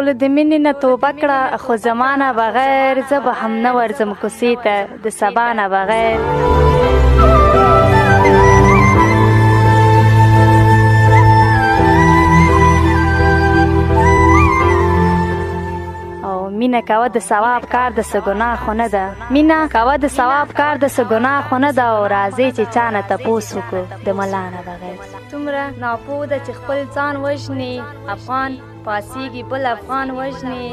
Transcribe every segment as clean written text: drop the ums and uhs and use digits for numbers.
له د مینې نه توبه کړه، خو زما نه بغیر زه به هم نه ورځم کوڅې ته د سبا نه بغیر. مینه کوه د ثواب کار د څه ګناه خو نه ده، مینه کوه د ثواب کار د څه ګناه خو نه ده، او راځئ چې چا نه تپوس وکړو د ملا نه بغیر. څومره ناپوه ده چې خپل ځان وژني، افغان پاڅېږي بل افغان وژني.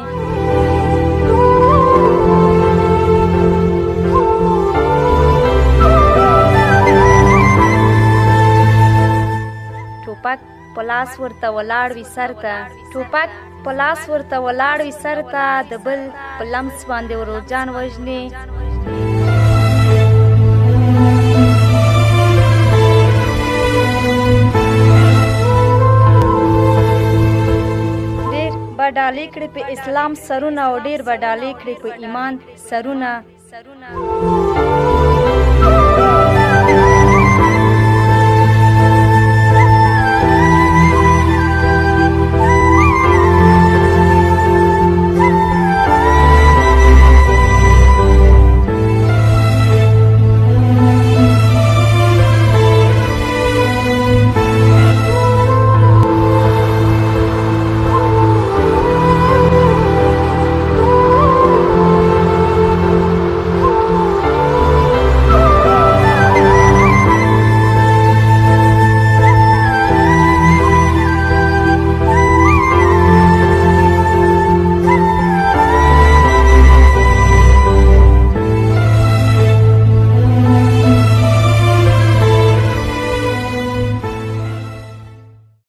ټوپک په لاس ورته ولاړ وي سر ته، ټوپک په لاس ورته ولاړ وي سر ته، د بل په لمس باندې ورورجان وژني. ډېر به ډالۍ کړي په اسلام سرونه، او ډېر به ډالۍ کړي په ایمان سرونه.